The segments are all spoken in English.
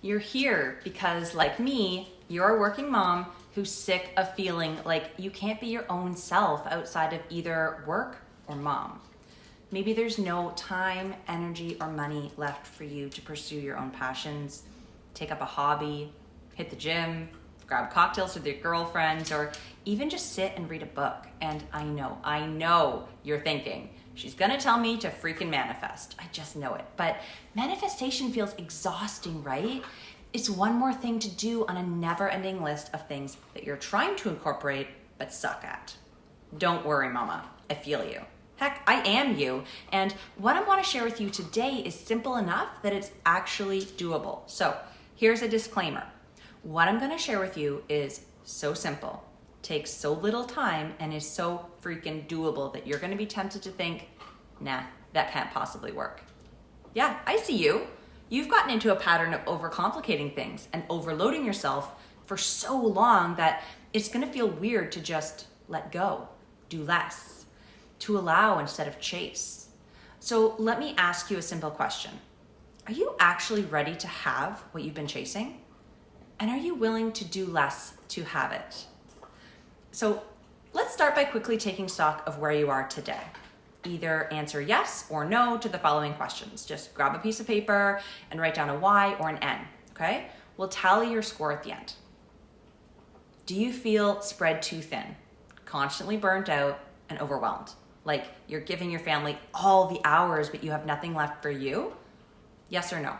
You're here because, like me, you're a working mom who's sick of feeling like you can't be your own self outside of either work or mom. Maybe there's no time, energy, or money left for you to pursue your own passions, take up a hobby, hit the gym, grab cocktails with your girlfriends, or even just sit and read a book. And I know you're thinking, she's gonna tell me to freaking manifest. I just know it. But manifestation feels exhausting, right? It's one more thing to do on a never-ending list of things that you're trying to incorporate but suck at. Don't worry, mama. I feel you. Heck, I am you. And what I want to share with you today is simple enough that it's actually doable. So here's a disclaimer. What I'm going to share with you is so simple, takes so little time, and is so freaking doable that you're going to be tempted to think, nah, that can't possibly work. Yeah, I see you. You've gotten into a pattern of overcomplicating things and overloading yourself for so long that it's going to feel weird to just let go, do less, to allow instead of chase. So let me ask you a simple question. Are you actually ready to have what you've been chasing? And are you willing to do less to have it? So let's start by quickly taking stock of where you are today. Either answer yes or no to the following questions. Just grab a piece of paper and write down a Y or an N, okay? We'll tally your score at the end. Do you feel spread too thin, constantly burnt out and overwhelmed? Like you're giving your family all the hours, but you have nothing left for you? Yes or no?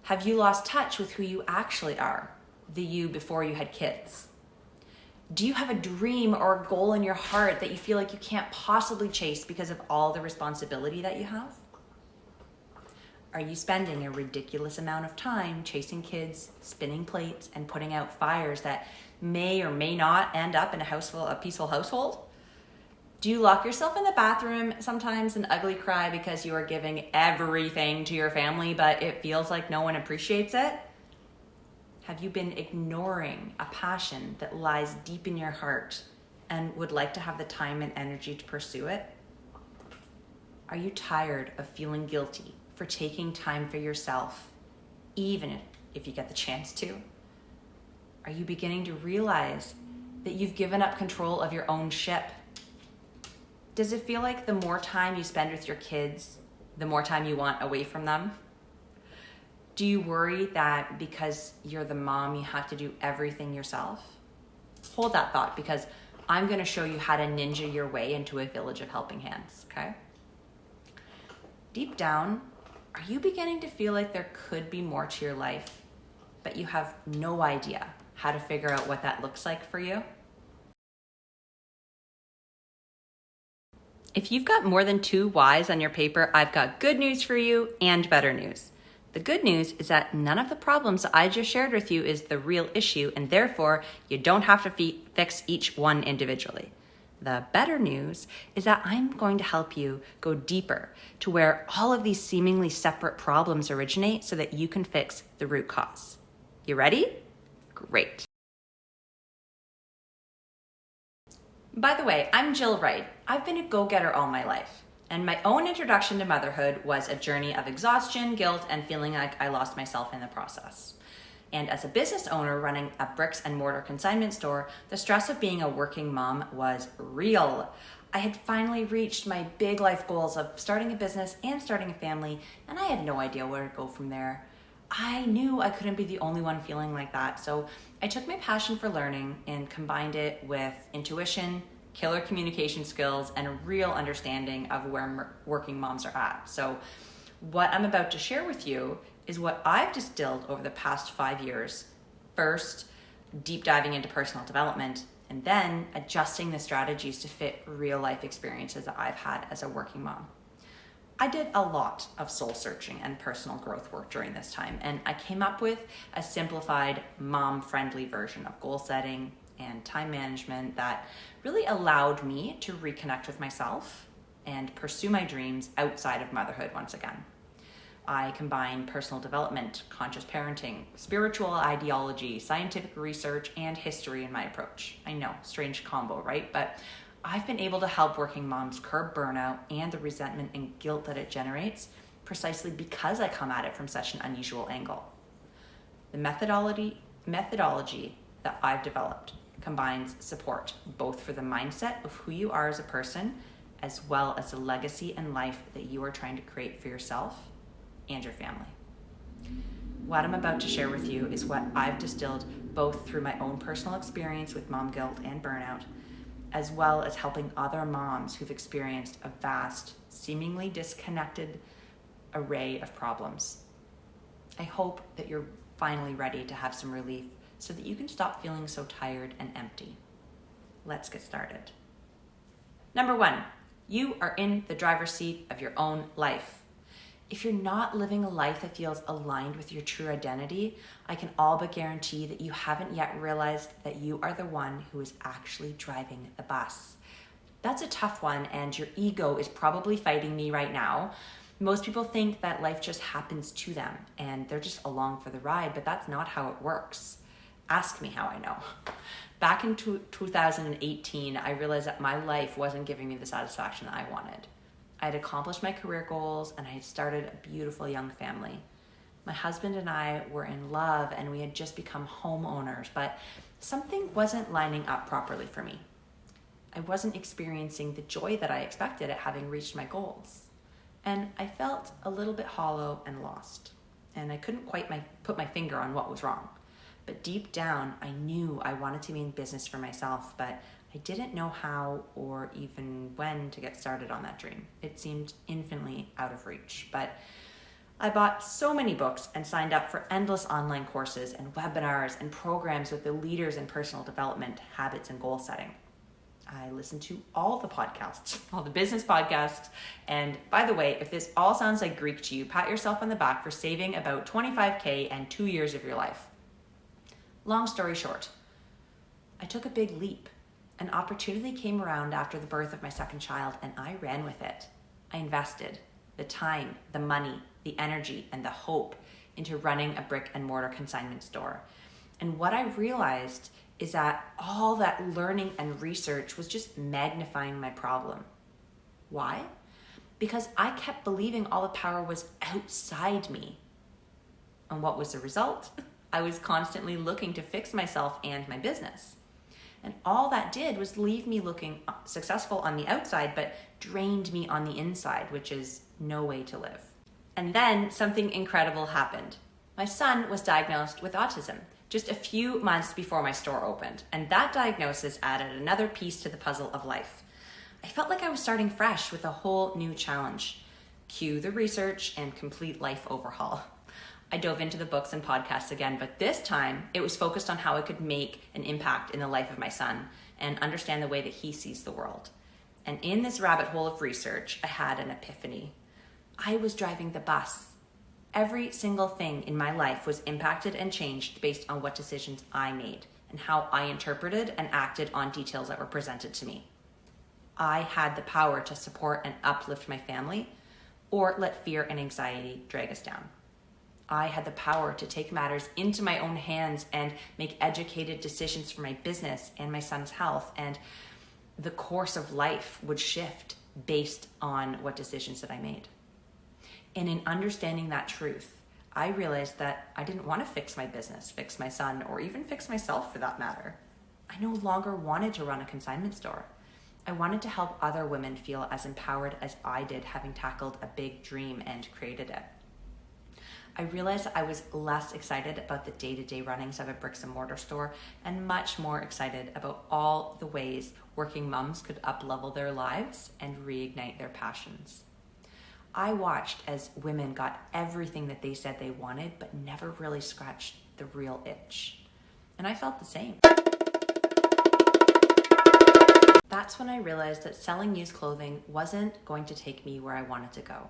Have you lost touch with who you actually are, the you before you had kids? Do you have a dream or a goal in your heart that you feel like you can't possibly chase because of all the responsibility that you have? Are you spending a ridiculous amount of time chasing kids, spinning plates, and putting out fires that may or may not end up in a peaceful household? Do you lock yourself in the bathroom sometimes and ugly cry because you are giving everything to your family, but it feels like no one appreciates it? Have you been ignoring a passion that lies deep in your heart and would like to have the time and energy to pursue it? Are you tired of feeling guilty for taking time for yourself, even if you get the chance to? Are you beginning to realize that you've given up control of your own ship? Does it feel like the more time you spend with your kids, the more time you want away from them? Do you worry that because you're the mom, you have to do everything yourself? Hold that thought, because I'm going to show you how to ninja your way into a village of helping hands, okay? Deep down, are you beginning to feel like there could be more to your life, but you have no idea how to figure out what that looks like for you? If you've got more than 2 Ys on your paper, I've got good news for you and better news. The good news is that none of the problems I just shared with you is the real issue, and therefore you don't have to fix each one individually. The better news is that I'm going to help you go deeper to where all of these seemingly separate problems originate so that you can fix the root cause. You ready? Great. By the way, I'm Jill Wright. I've been a go-getter all my life. And my own introduction to motherhood was a journey of exhaustion, guilt, and feeling like I lost myself in the process. And as a business owner running a bricks and mortar consignment store, the stress of being a working mom was real. I had finally reached my big life goals of starting a business and starting a family, and I had no idea where to go from there. I knew I couldn't be the only one feeling like that, so I took my passion for learning and combined it with intuition, killer communication skills, and a real understanding of where working moms are at. So what I'm about to share with you is what I've distilled over the past 5 years. First, deep diving into personal development, and then adjusting the strategies to fit real life experiences that I've had as a working mom. I did a lot of soul searching and personal growth work during this time, and I came up with a simplified mom-friendly version of goal setting and time management that really allowed me to reconnect with myself and pursue my dreams outside of motherhood once again. I combine personal development, conscious parenting, spiritual ideology, scientific research, and history in my approach. I know, strange combo, right? But I've been able to help working moms curb burnout and the resentment and guilt that it generates precisely because I come at it from such an unusual angle. The methodology that I've developed combines support both for the mindset of who you are as a person, as well as the legacy and life that you are trying to create for yourself and your family. What I'm about to share with you is what I've distilled both through my own personal experience with mom guilt and burnout, as well as helping other moms who've experienced a vast, seemingly disconnected array of problems. I hope that you're finally ready to have some relief so that you can stop feeling so tired and empty. Let's get started. Number 1, you are in the driver's seat of your own life. If you're not living a life that feels aligned with your true identity, I can all but guarantee that you haven't yet realized that you are the one who is actually driving the bus. That's a tough one, and your ego is probably fighting me right now. Most people think that life just happens to them and they're just along for the ride, but that's not how it works. Ask me how I know. Back in 2018, I realized that my life wasn't giving me the satisfaction that I wanted. I had accomplished my career goals and I had started a beautiful young family. My husband and I were in love and we had just become homeowners, but something wasn't lining up properly for me. I wasn't experiencing the joy that I expected at having reached my goals. And I felt a little bit hollow and lost. And I couldn't quite put my finger on what was wrong. But deep down, I knew I wanted to be in business for myself, but I didn't know how or even when to get started on that dream. It seemed infinitely out of reach, but I bought so many books and signed up for endless online courses and webinars and programs with the leaders in personal development, habits, and goal setting. I listened to all the podcasts, all the business podcasts. And by the way, if this all sounds like Greek to you, pat yourself on the back for saving about $25,000 and 2 years of your life. Long story short, I took a big leap. An opportunity came around after the birth of my second child and I ran with it. I invested the time, the money, the energy, and the hope into running a brick and mortar consignment store. And what I realized is that all that learning and research was just magnifying my problem. Why? Because I kept believing all the power was outside me. And what was the result? I was constantly looking to fix myself and my business. And all that did was leave me looking successful on the outside, but drained me on the inside, which is no way to live. And then something incredible happened. My son was diagnosed with autism just a few months before my store opened, and that diagnosis added another piece to the puzzle of life. I felt like I was starting fresh with a whole new challenge. Cue the research and complete life overhaul. I dove into the books and podcasts again, but this time it was focused on how I could make an impact in the life of my son and understand the way that he sees the world. And in this rabbit hole of research, I had an epiphany. I was driving the bus. Every single thing in my life was impacted and changed based on what decisions I made and how I interpreted and acted on details that were presented to me. I had the power to support and uplift my family or let fear and anxiety drag us down. I had the power to take matters into my own hands and make educated decisions for my business and my son's health, and the course of life would shift based on what decisions that I made. And in understanding that truth, I realized that I didn't want to fix my business, fix my son, or even fix myself for that matter. I no longer wanted to run a consignment store. I wanted to help other women feel as empowered as I did, having tackled a big dream and created it. I realized I was less excited about the day-to-day runnings of a bricks and mortar store and much more excited about all the ways working moms could up-level their lives and reignite their passions. I watched as women got everything that they said they wanted, but never really scratched the real itch. And I felt the same. That's when I realized that selling used clothing wasn't going to take me where I wanted to go.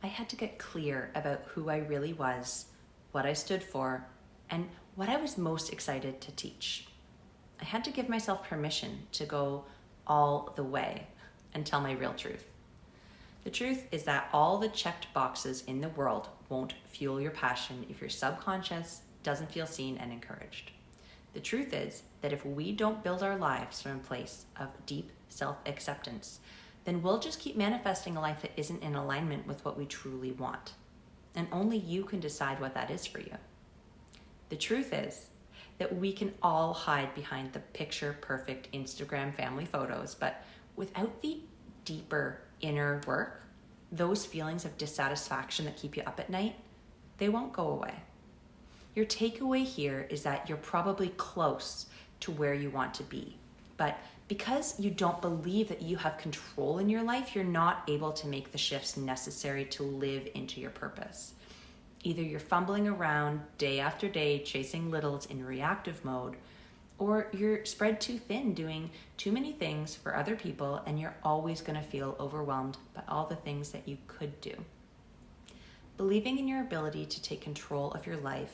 I had to get clear about who I really was, what I stood for, and what I was most excited to teach. I had to give myself permission to go all the way and tell my real truth. The truth is that all the checked boxes in the world won't fuel your passion if your subconscious doesn't feel seen and encouraged. The truth is that if we don't build our lives from a place of deep self-acceptance, then we'll just keep manifesting a life that isn't in alignment with what we truly want. And only you can decide what that is for you. The truth is that we can all hide behind the picture perfect Instagram family photos, but without the deeper inner work, those feelings of dissatisfaction that keep you up at night, they won't go away. Your takeaway here is that you're probably close to where you want to be, but because you don't believe that you have control in your life, you're not able to make the shifts necessary to live into your purpose. Either you're fumbling around day after day chasing littles in reactive mode, or you're spread too thin doing too many things for other people, and you're always going to feel overwhelmed by all the things that you could do. Believing in your ability to take control of your life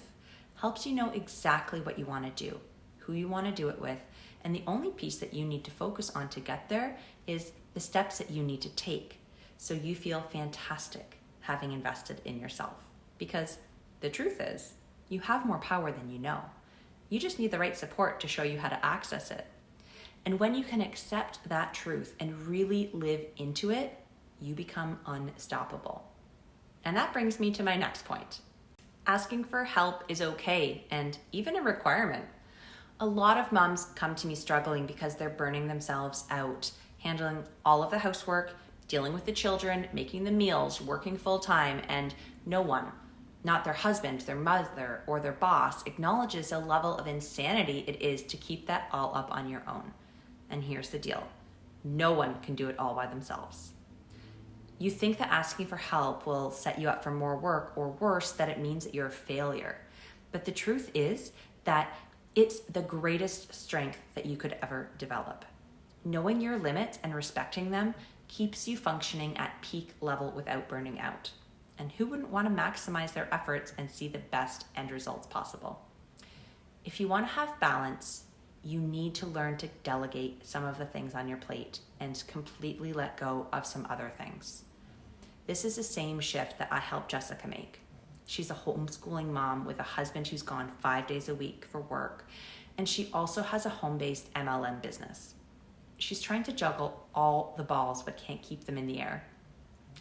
helps you know exactly what you want to do, who you want to do it with, and the only piece that you need to focus on to get there is the steps that you need to take so you feel fantastic having invested in yourself. Because the truth is, you have more power than you know. You just need the right support to show you how to access it. And when you can accept that truth and really live into it, you become unstoppable. And that brings me to my next point. Asking for help is okay and even a requirement. A lot of moms come to me struggling because they're burning themselves out, handling all of the housework, dealing with the children, making the meals, working full time, and no one, not their husband, their mother, or their boss, acknowledges the level of insanity it is to keep that all up on your own. And here's the deal. No one can do it all by themselves. You think that asking for help will set you up for more work, or worse, that it means that you're a failure. But the truth is that it's the greatest strength that you could ever develop. Knowing your limits and respecting them keeps you functioning at peak level without burning out. And who wouldn't want to maximize their efforts and see the best end results possible? If you want to have balance, you need to learn to delegate some of the things on your plate and completely let go of some other things. This is the same shift that I helped Jessica make. She's a homeschooling mom with a husband who's gone 5 days a week for work, and she also has a home-based MLM business. She's trying to juggle all the balls but can't keep them in the air.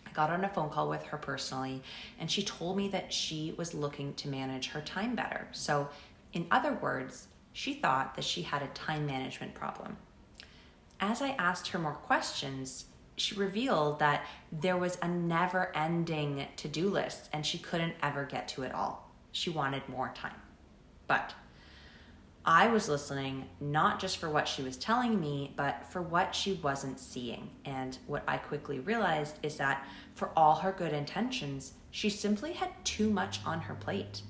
I got on a phone call with her personally, and she told me that she was looking to manage her time better. So, in other words, she thought that she had a time management problem. As I asked her more questions, she revealed that there was a never-ending to-do list and she couldn't ever get to it all. She wanted more time. But I was listening not just for what she was telling me, but for what she wasn't seeing. And what I quickly realized is that for all her good intentions, she simply had too much on her plate.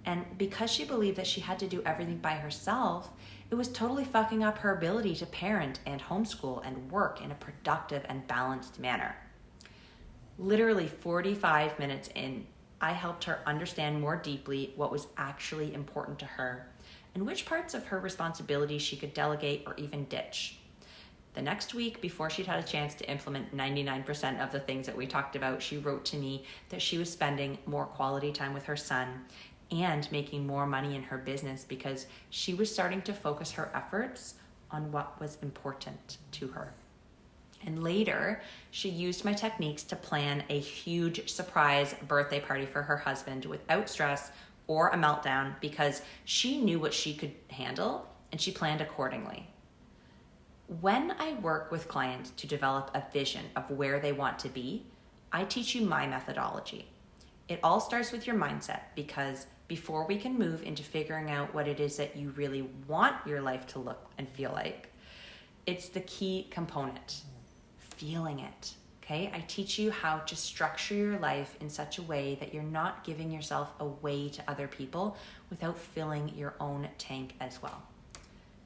And because she believed that she had to do everything by herself, it was totally fucking up her ability to parent and homeschool and work in a productive and balanced manner. Literally 45 minutes in, I helped her understand more deeply what was actually important to her and which parts of her responsibility she could delegate or even ditch. The next week, before she'd had a chance to implement 99% of the things that we talked about, she wrote to me that she was spending more quality time with her son and making more money in her business because she was starting to focus her efforts on what was important to her. And later, she used my techniques to plan a huge surprise birthday party for her husband without stress or a meltdown because she knew what she could handle and she planned accordingly. When I work with clients to develop a vision of where they want to be, I teach you my methodology. It all starts with your mindset because before we can move into figuring out what it is that you really want your life to look and feel like, it's the key component, feeling it, okay? I teach you how to structure your life in such a way that you're not giving yourself away to other people without filling your own tank as well.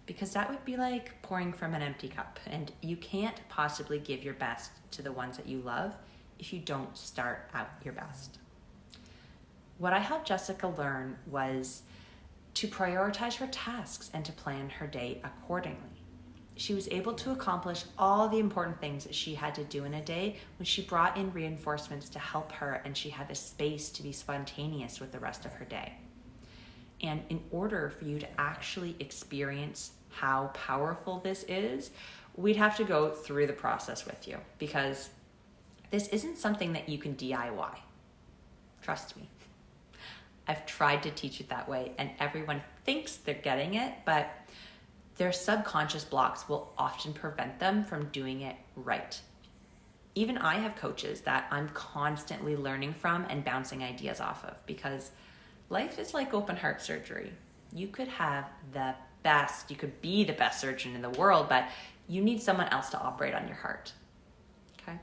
Because that would be like pouring from an empty cup, and you can't possibly give your best to the ones that you love if you don't start out your best. What I helped Jessica learn was to prioritize her tasks and to plan her day accordingly. She was able to accomplish all the important things that she had to do in a day when she brought in reinforcements to help her and she had the space to be spontaneous with the rest of her day. And in order for you to actually experience how powerful this is, we'd have to go through the process with you because this isn't something that you can DIY. Trust me. I've tried to teach it that way, and everyone thinks they're getting it, but their subconscious blocks will often prevent them from doing it right. Even I have coaches that I'm constantly learning from and bouncing ideas off of, because life is like open heart surgery. You could have the best, you could be the best surgeon in the world, but you need someone else to operate on your heart. Okay?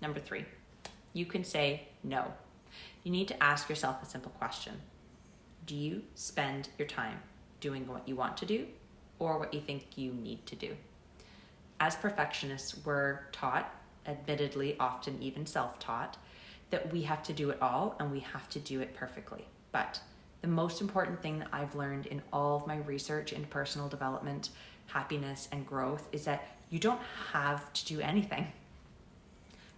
Number 3, you can say no. You need to ask yourself a simple question. Do you spend your time doing what you want to do or what you think you need to do? As perfectionists, we're taught, admittedly often even self-taught, that we have to do it all and we have to do it perfectly. But the most important thing that I've learned in all of my research in personal development, happiness, and growth is that you don't have to do anything.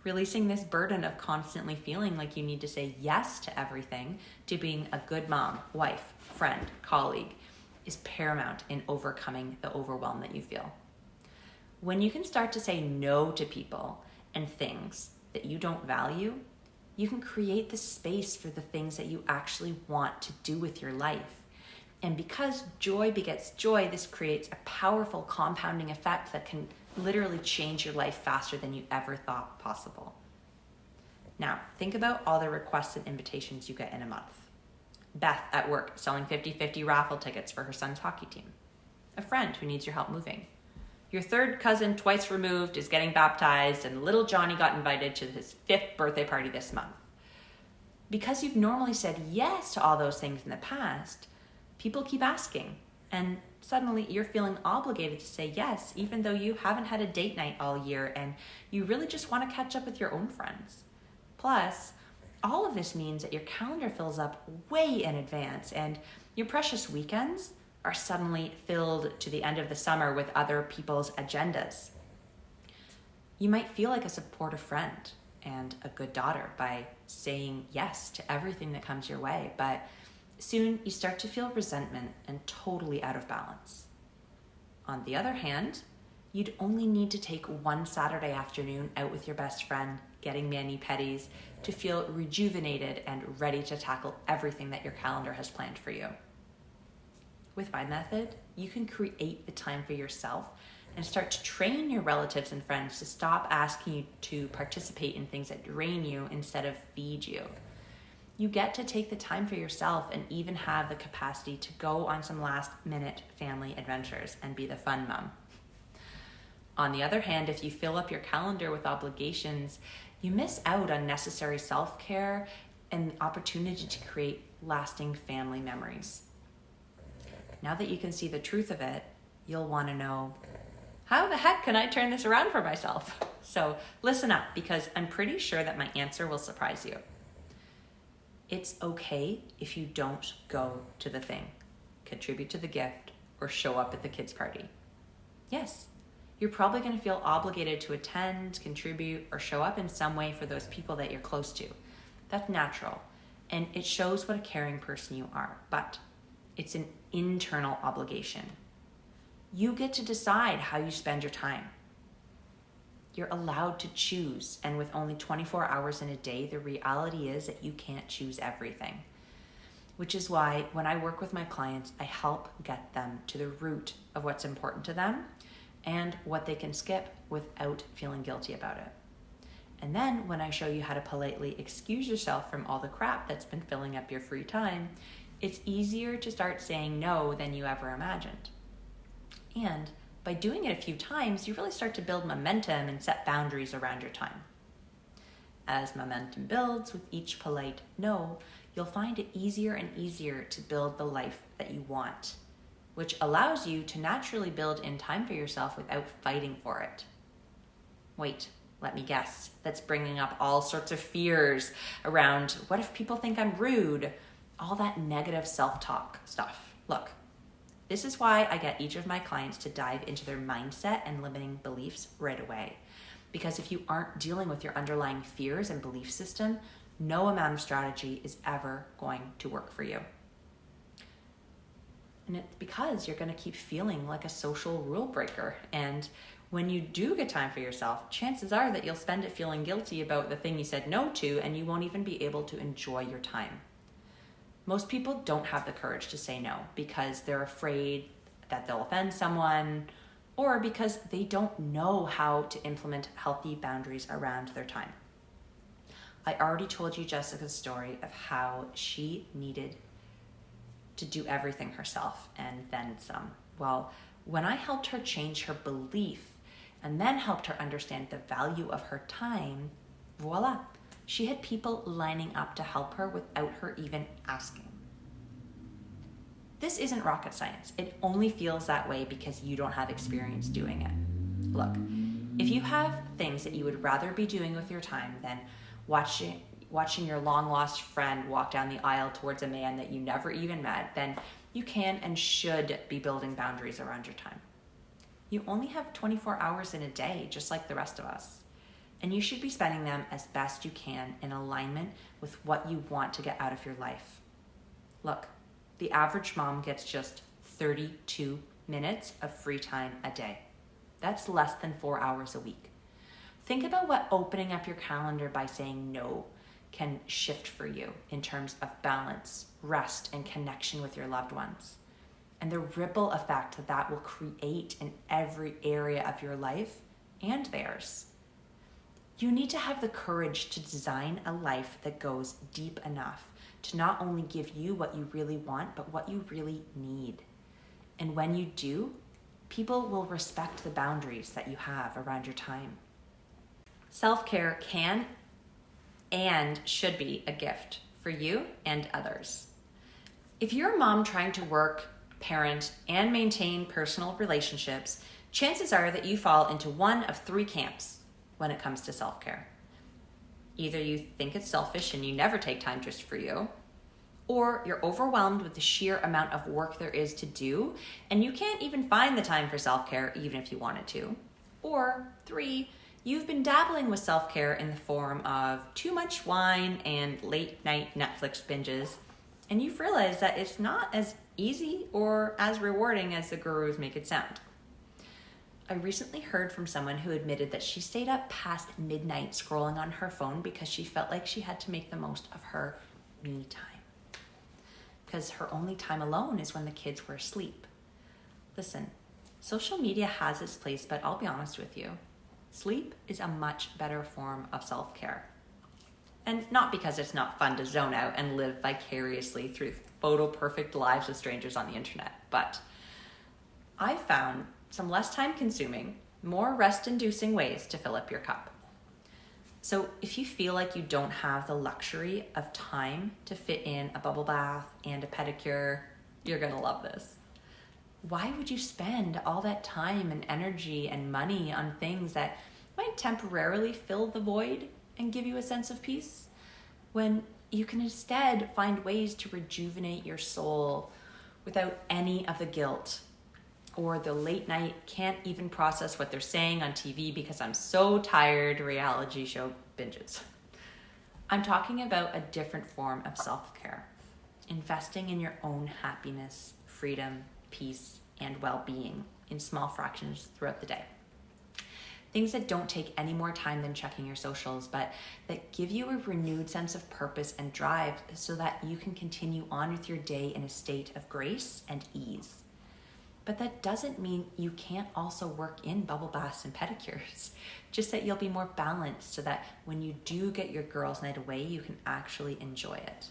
Releasing this burden of constantly feeling like you need to say yes to everything, to being a good mom, wife, friend, colleague, is paramount in overcoming the overwhelm that you feel. When you can start to say no to people and things that you don't value, you can create the space for the things that you actually want to do with your life. And because joy begets joy, this creates a powerful compounding effect that can literally change your life faster than you ever thought possible. Now, think about all the requests and invitations you get in a month. Beth at work selling 50-50 raffle tickets for her son's hockey team. A friend who needs your help moving. Your third cousin, twice removed, is getting baptized, and little Johnny got invited to his 5th birthday party this month. Because you've normally said yes to all those things in the past, people keep asking, and suddenly you're feeling obligated to say yes, even though you haven't had a date night all year and you really just want to catch up with your own friends. Plus, all of this means that your calendar fills up way in advance, and your precious weekends are suddenly filled to the end of the summer with other people's agendas. You might feel like a supportive friend and a good daughter by saying yes to everything that comes your way, but soon you start to feel resentment and totally out of balance. On the other hand, you'd only need to take one Saturday afternoon out with your best friend, getting mani-pedis, to feel rejuvenated and ready to tackle everything that your calendar has planned for you. With my method, you can create the time for yourself and start to train your relatives and friends to stop asking you to participate in things that drain you instead of feed you. You get to take the time for yourself and even have the capacity to go on some last-minute family adventures and be the fun mom. On the other hand, if you fill up your calendar with obligations, you miss out on necessary self-care and the opportunity to create lasting family memories. Now that you can see the truth of it, you'll want to know, how the heck can I turn this around for myself? So listen up, because I'm pretty sure that my answer will surprise you. It's okay if you don't go to the thing, contribute to the gift, or show up at the kids' party. Yes, you're probably going to feel obligated to attend, contribute, or show up in some way for those people that you're close to. That's natural, and it shows what a caring person you are, but it's an internal obligation. You get to decide how you spend your time. You're allowed to choose, and with only 24 hours in a day, the reality is that you can't choose everything. Which is why when I work with my clients, I help get them to the root of what's important to them and what they can skip without feeling guilty about it. And then when I show you how to politely excuse yourself from all the crap that's been filling up your free time, it's easier to start saying no than you ever imagined. And by doing it a few times, you really start to build momentum and set boundaries around your time. As momentum builds with each polite no, you'll find it easier and easier to build the life that you want, which allows you to naturally build in time for yourself without fighting for it. Wait, let me guess. That's bringing up all sorts of fears around, what if people think I'm rude? All that negative self-talk stuff. Look, this is why I get each of my clients to dive into their mindset and limiting beliefs right away. Because if you aren't dealing with your underlying fears and belief system, no amount of strategy is ever going to work for you. And it's because you're going to keep feeling like a social rule breaker. And when you do get time for yourself, chances are that you'll spend it feeling guilty about the thing you said no to, and you won't even be able to enjoy your time. Most people don't have the courage to say no because they're afraid that they'll offend someone, or because they don't know how to implement healthy boundaries around their time. I already told you Jessica's story of how she needed to do everything herself and then some. Well, when I helped her change her belief and then helped her understand the value of her time, voila, she had people lining up to help her without her even asking. This isn't rocket science. It only feels that way because you don't have experience doing it. Look, if you have things that you would rather be doing with your time than watching your long-lost friend walk down the aisle towards a man that you never even met, then you can and should be building boundaries around your time. You only have 24 hours in a day, just like the rest of us. And you should be spending them as best you can in alignment with what you want to get out of your life. Look, the average mom gets just 32 minutes of free time a day. That's less than 4 hours a week. Think about what opening up your calendar by saying no can shift for you in terms of balance, rest, and connection with your loved ones. And the ripple effect that will create in every area of your life and theirs. You need to have the courage to design a life that goes deep enough to not only give you what you really want, but what you really need. And when you do, people will respect the boundaries that you have around your time. Self-care can and should be a gift for you and others. If you're a mom trying to work, parent, and maintain personal relationships, chances are that you fall into one of three camps when it comes to self-care. Either you think it's selfish and you never take time just for you, or you're overwhelmed with the sheer amount of work there is to do and you can't even find the time for self-care even if you wanted to. Or 3, you've been dabbling with self-care in the form of too much wine and late night Netflix binges, and you've realized that it's not as easy or as rewarding as the gurus make it sound. I recently heard from someone who admitted that she stayed up past midnight scrolling on her phone because she felt like she had to make the most of her me time. Because her only time alone is when the kids were asleep. Listen, social media has its place, but I'll be honest with you. Sleep is a much better form of self-care. And not because it's not fun to zone out and live vicariously through photo-perfect lives with strangers on the internet, but I found some less time-consuming, more rest-inducing ways to fill up your cup. So if you feel like you don't have the luxury of time to fit in a bubble bath and a pedicure, you're gonna love this. Why would you spend all that time and energy and money on things that might temporarily fill the void and give you a sense of peace, when you can instead find ways to rejuvenate your soul without any of the guilt or the late night can't even process what they're saying on TV because I'm so tired reality show binges? I'm talking about a different form of self-care, investing in your own happiness, freedom, peace, and well-being in small fractions throughout the day. Things that don't take any more time than checking your socials, but that give you a renewed sense of purpose and drive so that you can continue on with your day in a state of grace and ease. But that doesn't mean you can't also work in bubble baths and pedicures, just that you'll be more balanced so that when you do get your girls' night away, you can actually enjoy it.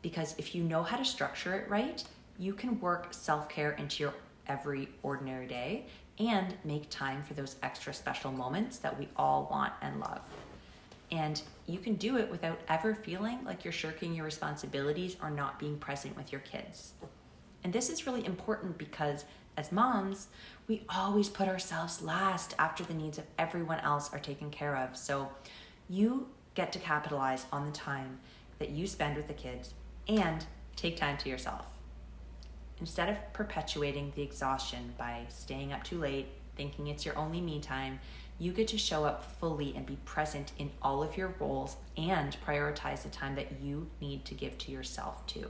Because if you know how to structure it right, you can work self-care into your every ordinary day and make time for those extra special moments that we all want and love. And you can do it without ever feeling like you're shirking your responsibilities or not being present with your kids. And this is really important because as moms, we always put ourselves last after the needs of everyone else are taken care of. So you get to capitalize on the time that you spend with the kids and take time to yourself. Instead of perpetuating the exhaustion by staying up too late, thinking it's your only me time, you get to show up fully and be present in all of your roles and prioritize the time that you need to give to yourself too.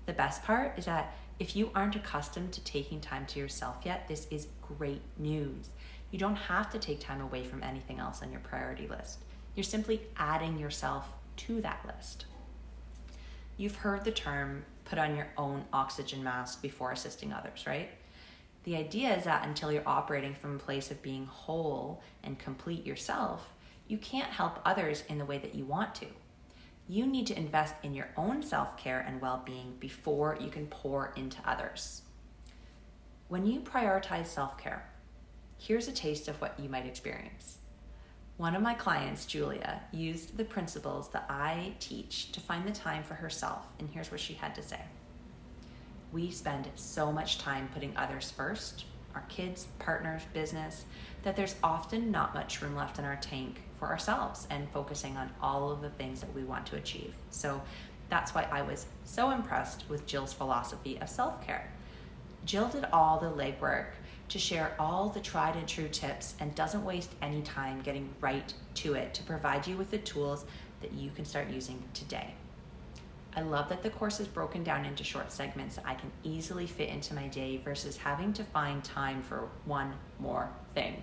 The best part is that if you aren't accustomed to taking time to yourself yet, this is great news. You don't have to take time away from anything else on your priority list. You're simply adding yourself to that list. You've heard the term put on your own oxygen mask before assisting others, right? The idea is that until you're operating from a place of being whole and complete yourself, you can't help others in the way that you want to. You need to invest in your own self-care and well-being before you can pour into others. When you prioritize self-care, here's a taste of what you might experience. One of my clients, Julia, used the principles that I teach to find the time for herself, and here's what she had to say. We spend so much time putting others first, our kids, partners, business, that there's often not much room left in our tank for ourselves and focusing on all of the things that we want to achieve. So that's why I was so impressed with Jill's philosophy of self-care. Jill did all the legwork to share all the tried and true tips and doesn't waste any time getting right to it to provide you with the tools that you can start using today. I love that the course is broken down into short segments that I can easily fit into my day versus having to find time for one more thing.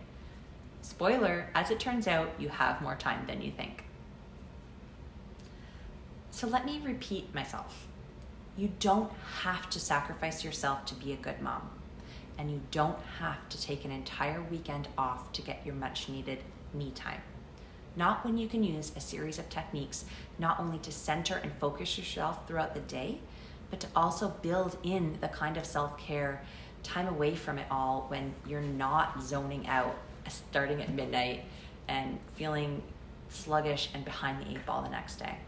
Spoiler, as it turns out, you have more time than you think. So let me repeat myself. You don't have to sacrifice yourself to be a good mom. And you don't have to take an entire weekend off to get your much needed me time. Not when you can use a series of techniques, not only to center and focus yourself throughout the day, but to also build in the kind of self-care time away from it all when you're not zoning out, starting at midnight and feeling sluggish and behind the eight ball the next day.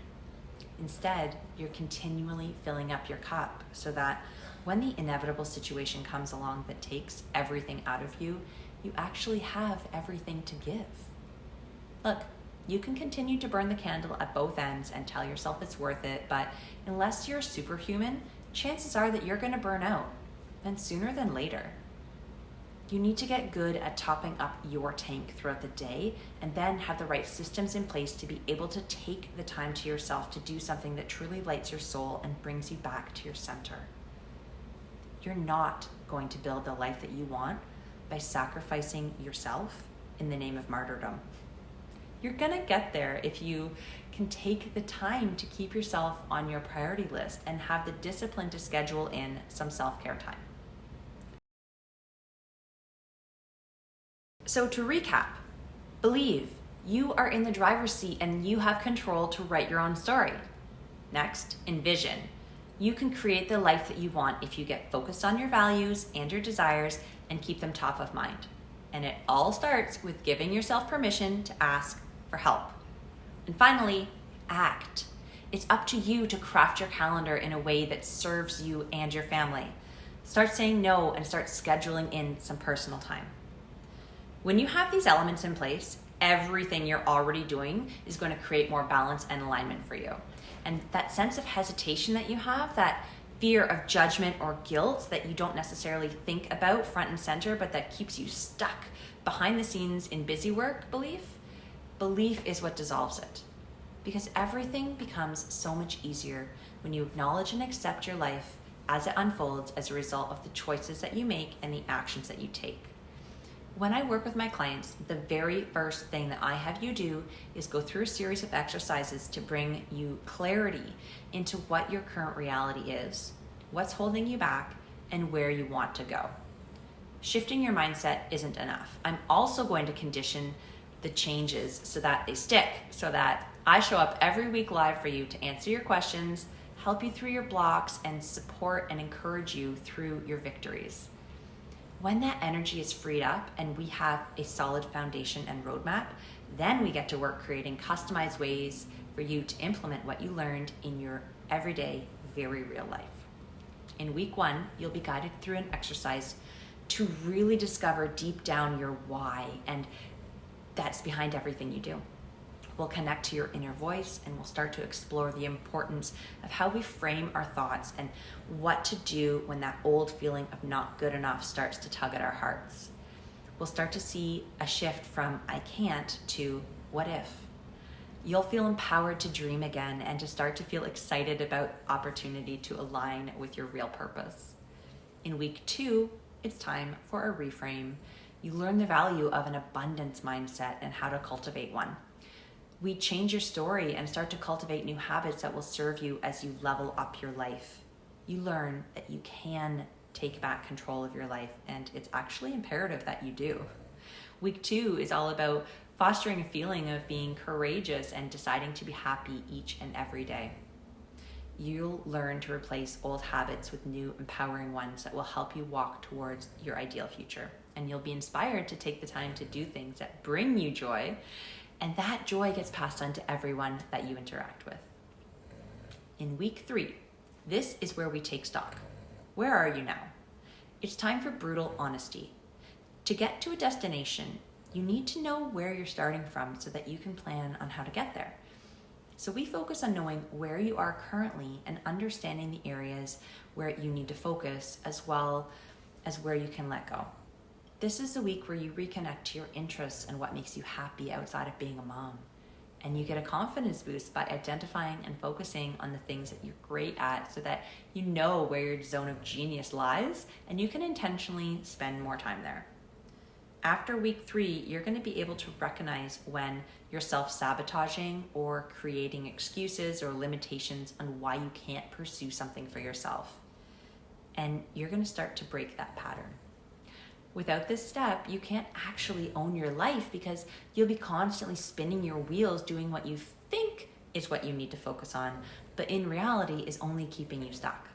Instead, you're continually filling up your cup so that when the inevitable situation comes along that takes everything out of you, you actually have everything to give. Look, you can continue to burn the candle at both ends and tell yourself it's worth it, but unless you're superhuman, chances are that you're going to burn out, and sooner than later. You need to get good at topping up your tank throughout the day and then have the right systems in place to be able to take the time to yourself to do something that truly lights your soul and brings you back to your center. You're not going to build the life that you want by sacrificing yourself in the name of martyrdom. You're gonna get there if you can take the time to keep yourself on your priority list and have the discipline to schedule in some self-care time. So to recap, believe you are in the driver's seat and you have control to write your own story. Next, envision. You can create the life that you want if you get focused on your values and your desires and keep them top of mind. And it all starts with giving yourself permission to ask for help. And finally, act. It's up to you to craft your calendar in a way that serves you and your family. Start saying no and start scheduling in some personal time. When you have these elements in place, everything you're already doing is going to create more balance and alignment for you. And that sense of hesitation that you have, that fear of judgment or guilt that you don't necessarily think about front and center, but that keeps you stuck behind the scenes in busy work, belief is what dissolves it. Because everything becomes so much easier when you acknowledge and accept your life as it unfolds as a result of the choices that you make and the actions that you take. When I work with my clients, the very first thing that I have you do is go through a series of exercises to bring you clarity into what your current reality is, what's holding you back, and where you want to go. Shifting your mindset isn't enough. I'm also going to condition the changes so that they stick, so that I show up every week live for you to answer your questions, help you through your blocks, and support and encourage you through your victories. When that energy is freed up and we have a solid foundation and roadmap, then we get to work creating customized ways for you to implement what you learned in your everyday, very real life. In week 1, you'll be guided through an exercise to really discover deep down your why, and that's behind everything you do. We'll connect to your inner voice and we'll start to explore the importance of how we frame our thoughts and what to do when that old feeling of not good enough starts to tug at our hearts. We'll start to see a shift from I can't to what if. You'll feel empowered to dream again and to start to feel excited about opportunity to align with your real purpose. In week 2, it's time for a reframe. You learn the value of an abundance mindset and how to cultivate one. We change your story and start to cultivate new habits that will serve you as you level up your life. You learn that you can take back control of your life, and it's actually imperative that you do. Week 2 is all about fostering a feeling of being courageous and deciding to be happy each and every day. You'll learn to replace old habits with new empowering ones that will help you walk towards your ideal future. And you'll be inspired to take the time to do things that bring you joy, and that joy gets passed on to everyone that you interact with. In week 3, this is where we take stock. Where are you now? It's time for brutal honesty. To get to a destination, you need to know where you're starting from so that you can plan on how to get there. So we focus on knowing where you are currently and understanding the areas where you need to focus, as well as where you can let go. This is the week where you reconnect to your interests and what makes you happy outside of being a mom. And you get a confidence boost by identifying and focusing on the things that you're great at so that you know where your zone of genius lies and you can intentionally spend more time there. After week 3, you're going to be able to recognize when you're self-sabotaging or creating excuses or limitations on why you can't pursue something for yourself. And you're going to start to break that pattern. Without this step, you can't actually own your life because you'll be constantly spinning your wheels doing what you think is what you need to focus on, but in reality is only keeping you stuck.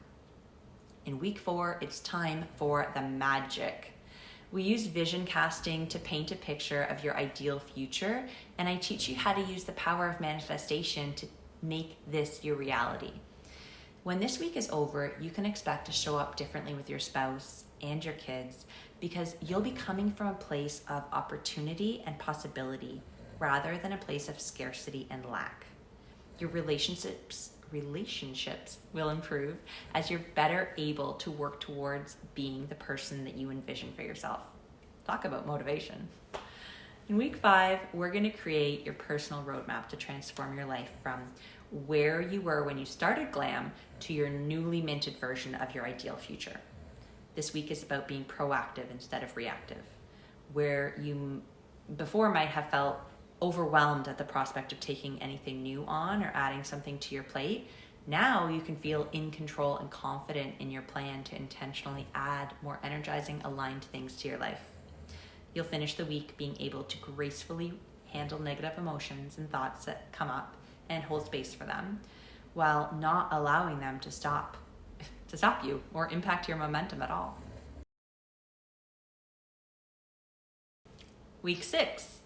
In week 4, it's time for the magic. We use vision casting to paint a picture of your ideal future, and I teach you how to use the power of manifestation to make this your reality. When this week is over, you can expect to show up differently with your spouse and your kids because you'll be coming from a place of opportunity and possibility rather than a place of scarcity and lack. Your relationships will improve as you're better able to work towards being the person that you envision for yourself. Talk about motivation. In week 5, we're going to create your personal roadmap to transform your life from where you were when you started glam to your newly minted version of your ideal future. This week is about being proactive instead of reactive. Where you before might have felt overwhelmed at the prospect of taking anything new on or adding something to your plate, now you can feel in control and confident in your plan to intentionally add more energizing, aligned things to your life. You'll finish the week being able to gracefully handle negative emotions and thoughts that come up and hold space for them, while not allowing them to stop you or impact your momentum at all. Week 6.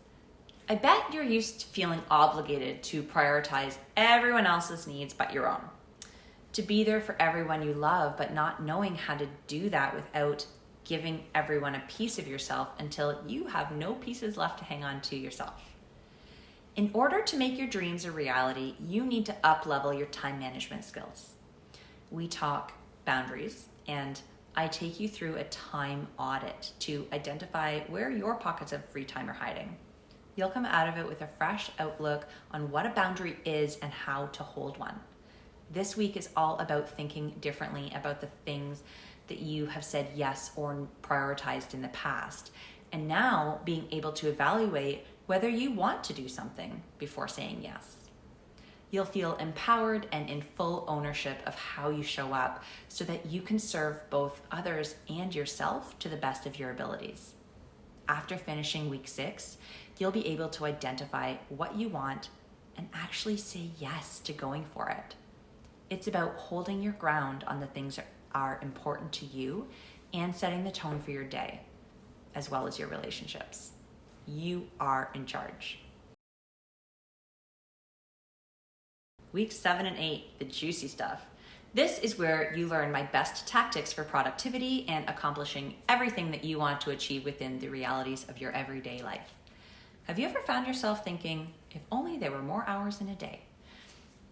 I bet you're used to feeling obligated to prioritize everyone else's needs but your own. To be there for everyone you love, but not knowing how to do that without giving everyone a piece of yourself until you have no pieces left to hang on to yourself. In order to make your dreams a reality, you need to up-level your time management skills. We talk boundaries, and I take you through a time audit to identify where your pockets of free time are hiding. You'll come out of it with a fresh outlook on what a boundary is and how to hold one. This week is all about thinking differently about the things that you have said yes or prioritized in the past, and now being able to evaluate whether you want to do something before saying yes. You'll feel empowered and in full ownership of how you show up so that you can serve both others and yourself to the best of your abilities. After finishing week 6, you'll be able to identify what you want and actually say yes to going for it. It's about holding your ground on the things that are important to you and setting the tone for your day, as well as your relationships. You are in charge. Weeks 7 and 8, the juicy stuff. This is where you learn my best tactics for productivity and accomplishing everything that you want to achieve within the realities of your everyday life. Have you ever found yourself thinking, if only there were more hours in a day?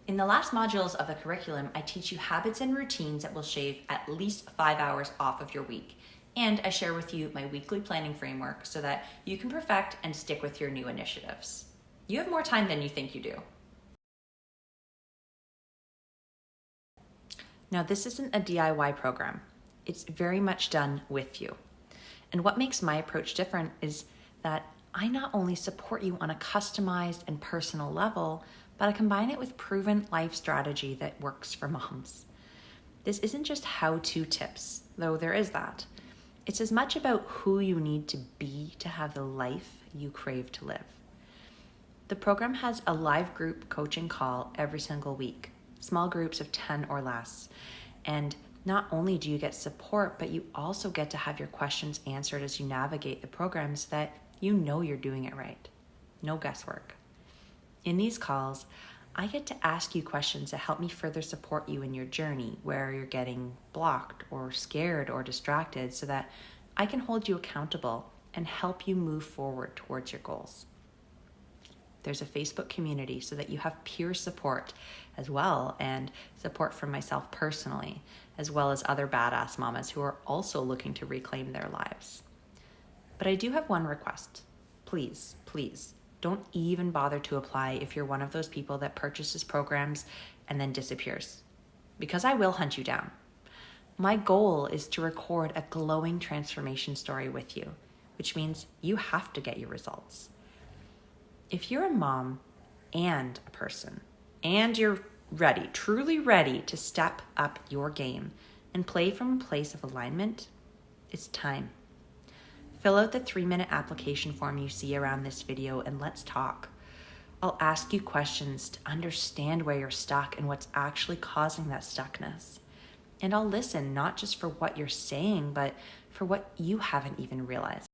In the last modules of the curriculum, I teach you habits and routines that will shave at least 5 hours off of your week. And I share with you my weekly planning framework so that you can perfect and stick with your new initiatives. You have more time than you think you do. Now, this isn't a DIY program. It's very much done with you. And what makes my approach different is that I not only support you on a customized and personal level, but I combine it with proven life strategy that works for moms. This isn't just how-to tips, though there is that. It's as much about who you need to be to have the life you crave to live. The program has a live group coaching call every single week, small groups of 10 or less. And not only do you get support, but you also get to have your questions answered as you navigate the program so that you know you're doing it right. No guesswork. In these calls, I get to ask you questions that help me further support you in your journey where you're getting blocked or scared or distracted so that I can hold you accountable and help you move forward towards your goals. There's a Facebook community so that you have peer support as well, and support from myself personally, as well as other badass mamas who are also looking to reclaim their lives. But I do have one request. Please, don't even bother to apply if you're one of those people that purchases programs and then disappears, because I will hunt you down. My goal is to record a glowing transformation story with you, which means you have to get your results. If you're a mom and a person, and you're ready, truly ready to step up your game and play from a place of alignment, it's time. Fill out the 3-minute application form you see around this video and let's talk. I'll ask you questions to understand where you're stuck and what's actually causing that stuckness. And I'll listen not just for what you're saying, but for what you haven't even realized.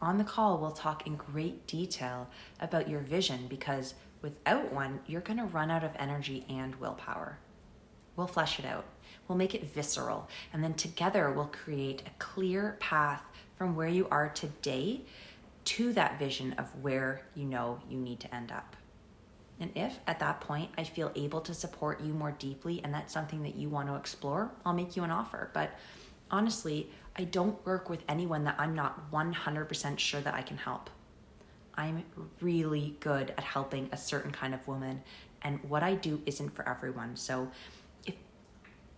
On the call, we'll talk in great detail about your vision, because without one, you're going to run out of energy and willpower. We'll flesh it out. We'll make it visceral. And then together, we'll create a clear path from where you are today to that vision of where you know you need to end up. And if at that point I feel able to support you more deeply and that's something that you want to explore, I'll make you an offer. But honestly, I don't work with anyone that I'm not 100% sure that I can help. I'm really good at helping a certain kind of woman, and what I do isn't for everyone. So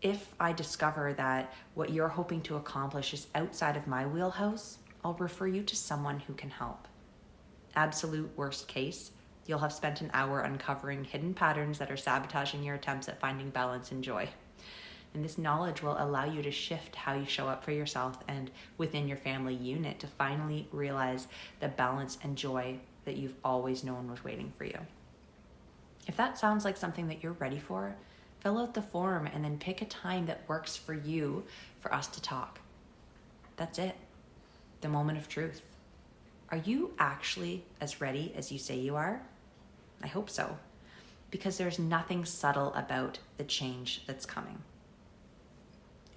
if I discover that what you're hoping to accomplish is outside of my wheelhouse, I'll refer you to someone who can help. Absolute worst case, you'll have spent an hour uncovering hidden patterns that are sabotaging your attempts at finding balance and joy. And this knowledge will allow you to shift how you show up for yourself and within your family unit to finally realize the balance and joy that you've always known was waiting for you. If that sounds like something that you're ready for, fill out the form and then pick a time that works for you for us to talk. That's it. The moment of truth. Are you actually as ready as you say you are? I hope so, because there's nothing subtle about the change that's coming.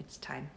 It's time.